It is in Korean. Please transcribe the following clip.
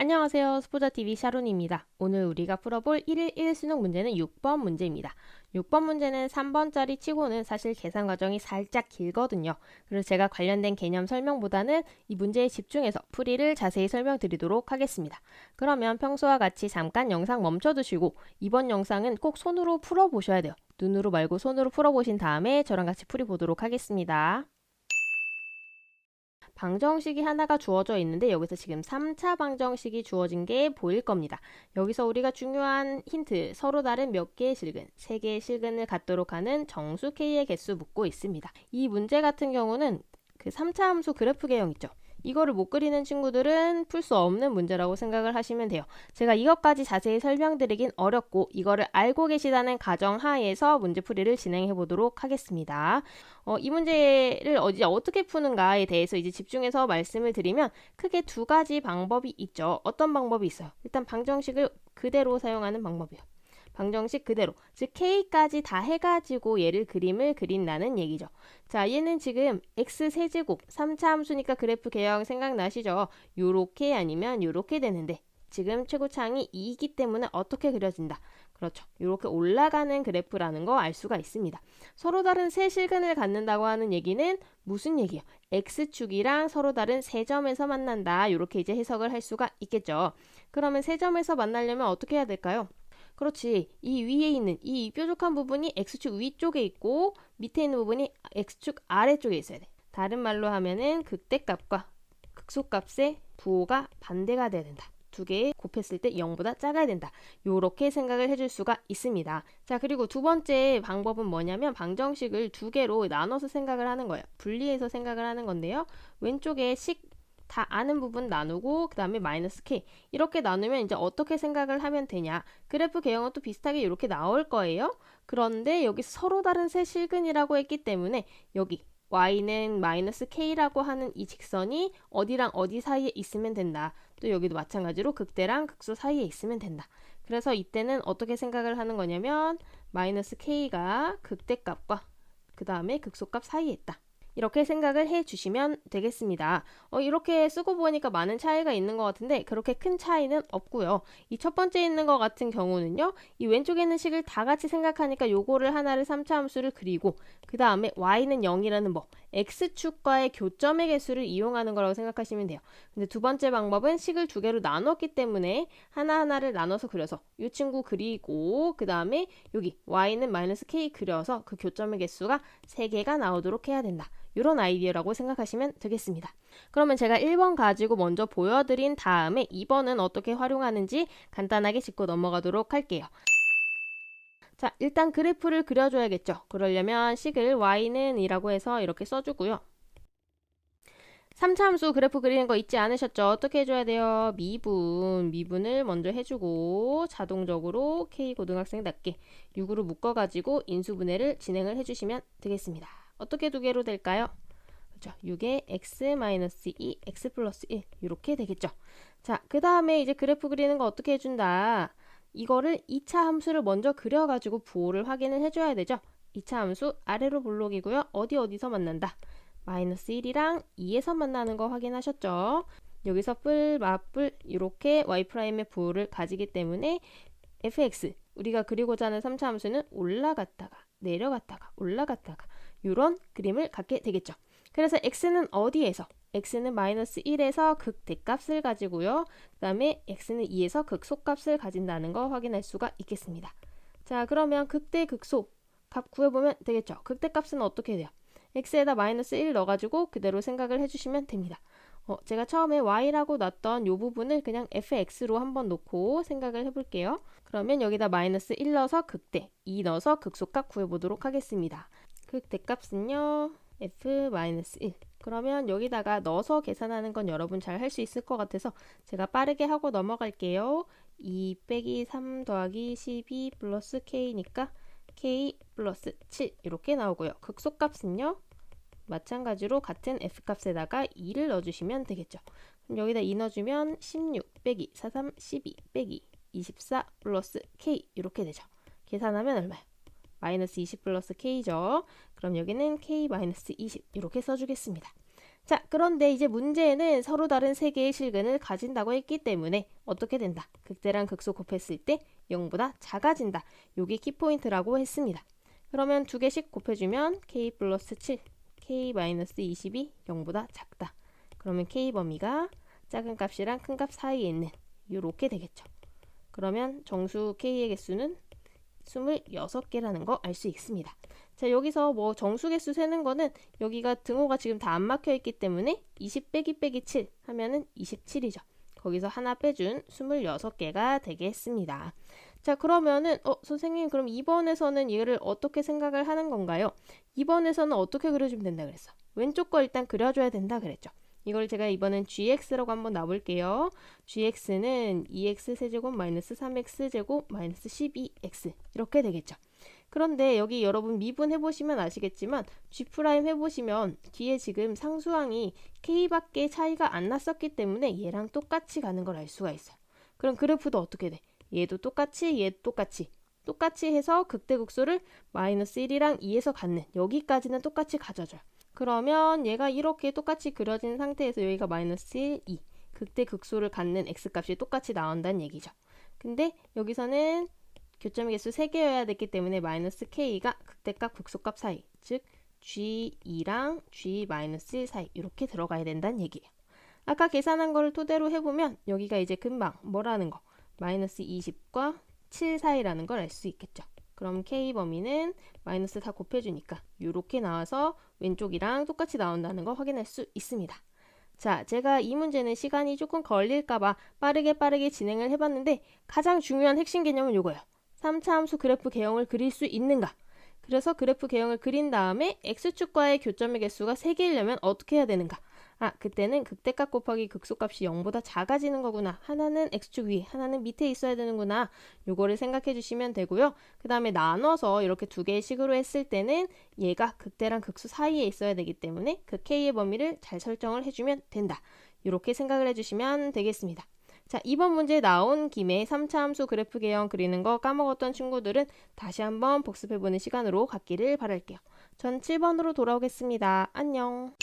안녕하세요. 스포자TV 샤론입니다. 오늘 우리가 풀어볼 1일 1 수능 문제는 6번 문제입니다. 6번 문제는 3번짜리 치고는 사실 계산 과정이 살짝 길거든요. 그래서 제가 관련된 개념 설명보다는 이 문제에 집중해서 풀이를 자세히 설명드리도록 하겠습니다. 그러면 평소와 같이 잠깐 영상 멈춰두시고 이번 영상은 꼭 손으로 풀어보셔야 돼요. 눈으로 말고 손으로 풀어보신 다음에 저랑 같이 풀이 보도록 하겠습니다. 방정식이 하나가 주어져 있는데 여기서 지금 3차 방정식이 주어진 게 보일 겁니다. 여기서 우리가 중요한 힌트, 서로 다른 몇 개의 실근, 3개의 실근을 갖도록 하는 정수 k의 개수 묻고 있습니다. 이 문제 같은 경우는 그 3차 함수 그래프 개형 있죠. 이거를 못 그리는 친구들은 풀 수 없는 문제라고 생각을 하시면 돼요. 제가 이것까지 자세히 설명드리긴 어렵고 이거를 알고 계시다는 가정하에서 문제풀이를 진행해 보도록 하겠습니다. 이 문제를 어떻게 푸는가에 대해서 이제 집중해서 말씀을 드리면 크게 두 가지 방법이 있죠. 어떤 방법이 있어요? 일단 방정식을 그대로 사용하는 방법이요. 방정식 그대로, 즉 k까지 다 해가지고 얘를 그림을 그린다는 얘기죠. 자, 얘는 지금 x세제곱 3차 함수니까 그래프 개형 생각나시죠? 요렇게 아니면 요렇게 되는데 지금 최고차항이 2이기 때문에 어떻게 그려진다? 그렇죠. 이렇게 올라가는 그래프라는 거 알 수가 있습니다. 서로 다른 세 실근을 갖는다고 하는 얘기는 무슨 얘기예요? x축이랑 서로 다른 세 점에서 만난다. 이렇게 이제 해석을 할 수가 있겠죠. 그러면 세 점에서 만나려면 어떻게 해야 될까요? 그렇지. 이 위에 있는 이 뾰족한 부분이 x축 위쪽에 있고 밑에 있는 부분이 x축 아래쪽에 있어야 돼. 다른 말로 하면은 극대값과 극소값의 부호가 반대가 돼야 된다. 두 개 곱했을 때 0보다 작아야 된다. 요렇게 생각을 해줄 수가 있습니다. 자, 그리고 두 번째 방법은 뭐냐면 방정식을 두 개로 나눠서 생각을 하는 거예요. 분리해서 생각을 하는 건데요. 왼쪽에 다 아는 부분 나누고 그 다음에 마이너스 k 이렇게 나누면 이제 어떻게 생각을 하면 되냐, 그래프 개형은 또 비슷하게 이렇게 나올 거예요. 그런데 여기 서로 다른 세 실근이라고 했기 때문에 여기 y는 마이너스 k라고 하는 이 직선이 어디랑 어디 사이에 있으면 된다. 또 여기도 마찬가지로 극대랑 극소 사이에 있으면 된다. 그래서 이때는 어떻게 생각을 하는 거냐면 마이너스 k가 극대값과 그 다음에 극소값 사이에 있다. 이렇게 생각을 해주시면 되겠습니다. 이렇게 쓰고 보니까 많은 차이가 있는 것 같은데 그렇게 큰 차이는 없고요. 이 첫 번째 있는 것 같은 경우는요. 이 왼쪽에 있는 식을 다 같이 생각하니까 요거를 하나를 3차 함수를 그리고 그 다음에 y는 0이라는 법, x축과의 교점의 개수를 이용하는 거라고 생각하시면 돼요. 근데 두 번째 방법은 식을 두 개로 나눴기 때문에 하나하나를 나눠서 그려서 이 친구 그리고 그 다음에 여기 y는 마이너스 k 그려서 그 교점의 개수가 3개가 나오도록 해야 된다. 이런 아이디어라고 생각하시면 되겠습니다. 그러면 제가 1번 가지고 먼저 보여드린 다음에 2번은 어떻게 활용하는지 간단하게 짚고 넘어가도록 할게요. 자, 일단 그래프를 그려줘야겠죠. 그러려면 식을 y는 이라고 해서 이렇게 써주고요. 3차 함수 그래프 그리는 거 잊지 않으셨죠? 어떻게 해줘야 돼요? 미분을 먼저 해주고 자동적으로 K고등학생답게 6으로 묶어가지고 인수분해를 진행을 해주시면 되겠습니다. 어떻게 두 개로 될까요? 그렇죠. 6에 x-2, x 플러스 1 이렇게 되겠죠. 자, 그 다음에 이제 그래프 그리는 거 어떻게 해준다? 이거를 2차 함수를 먼저 그려가지고 부호를 확인을 해줘야 되죠. 2차 함수 아래로 볼록이고요. 어디서 만난다? 마이너스 1이랑 2에서 만나는 거 확인하셨죠? 여기서 맞뿔 이렇게 y'의 부호를 가지기 때문에 fx 우리가 그리고자 하는 3차 함수는 올라갔다가 내려갔다가 올라갔다가 이런 그림을 갖게 되겠죠. 그래서 x는 어디에서? x는 마이너스 1에서 극대값을 가지고요. 그 다음에 x는 2에서 극소값을 가진다는 거 확인할 수가 있겠습니다. 자, 그러면 극대 극소 값 구해보면 되겠죠. 극대값은 어떻게 돼요? x에다 마이너스 1 넣어가지고 그대로 생각을 해주시면 됩니다. 제가 처음에 y라고 놨던 이 부분을 그냥 fx로 한번 놓고 생각을 해볼게요. 그러면 여기다 마이너스 1 넣어서 극대, 2 넣어서 극소값 구해보도록 하겠습니다. 극대값은요 f-1. 그러면 여기다가 넣어서 계산하는 건 여러분 잘 할 수 있을 것 같아서 제가 빠르게 하고 넘어갈게요. 2 빼기 3 더하기 12 플러스 k니까 k 플러스 7 이렇게 나오고요. 극소값은요 마찬가지로 같은 f값에다가 2를 넣어주시면 되겠죠. 그럼 여기다 2 넣어주면 16 빼기 43 12 빼기 24 플러스 k 이렇게 되죠. 계산하면 얼마요? 마이너스 20 플러스 k죠. 그럼 여기는 k 마이너스 20 이렇게 써주겠습니다. 자, 그런데 이제 문제는 서로 다른 세 개의 실근을 가진다고 했기 때문에 어떻게 된다? 극대랑 극소 곱했을 때 0보다 작아진다. 요게 키포인트라고 했습니다. 그러면 두 개씩 곱해주면 k 플러스 7, k 마이너스 20이 0보다 작다. 그러면 k 범위가 작은 값이랑 큰 값 사이에 있는 요렇게 되겠죠. 그러면 정수 k의 개수는 26개라는 거 알 수 있습니다. 자, 여기서 뭐 정수 개수 세는 거는 여기가 등호가 지금 다 안 막혀 있기 때문에 20 빼기 빼기 7 하면은 27이죠. 거기서 하나 빼준 26개가 되겠습니다. 자, 그러면은 선생님 그럼 2번에서는 얘를 어떻게 생각을 하는 건가요? 2번에서는 어떻게 그려주면 된다 그랬어? 왼쪽 거 일단 그려줘야 된다 그랬죠. 이걸 제가 이번엔 gx라고 한번 놔볼게요. gx는 2x 세제곱 마이너스 3x 제곱 마이너스 12x 이렇게 되겠죠. 그런데 여기 여러분 미분 해보시면 아시겠지만 g' 해보시면 뒤에 지금 상수항이 k밖에 차이가 안 났었기 때문에 얘랑 똑같이 가는 걸 알 수가 있어요. 그럼 그래프도 어떻게 돼? 얘도 똑같이 얘도 똑같이 해서 극대극소를 마이너스 1이랑 2에서 갖는 여기까지는 똑같이 가져줘요. 그러면 얘가 이렇게 똑같이 그려진 상태에서 여기가 마이너스 1, 2 극대극소를 갖는 x값이 똑같이 나온다는 얘기죠. 근데 여기서는 교점의 개수 3개여야 됐기 때문에 마이너스 k가 극대값 극소값 사이, 즉 g2랑 g-1 사이 이렇게 들어가야 된다는 얘기예요. 아까 계산한 거를 토대로 해보면 여기가 이제 금방 뭐라는 거 마이너스 20과 7 사이라는 걸 알 수 있겠죠. 그럼 k 범위는 마이너스 다 곱해주니까 이렇게 나와서 왼쪽이랑 똑같이 나온다는 거 확인할 수 있습니다. 자, 제가 이 문제는 시간이 조금 걸릴까봐 빠르게 진행을 해봤는데 가장 중요한 핵심 개념은 이거예요. 3차 함수 그래프 개형을 그릴 수 있는가? 그래서 그래프 개형을 그린 다음에 x축과의 교점의 개수가 3개이려면 어떻게 해야 되는가? 그때는 극대값 곱하기 극소값이 0보다 작아지는 거구나. 하나는 x축 위에, 하나는 밑에 있어야 되는구나. 요거를 생각해 주시면 되고요. 그 다음에 나눠서 이렇게 두 개의 식으로 했을 때는 얘가 극대랑 극소 사이에 있어야 되기 때문에 그 k의 범위를 잘 설정을 해주면 된다. 이렇게 생각을 해주시면 되겠습니다. 자, 이번 문제 나온 김에 3차 함수 그래프 개형 그리는 거 까먹었던 친구들은 다시 한번 복습해보는 시간으로 갖기를 바랄게요. 전 7번으로 돌아오겠습니다. 안녕.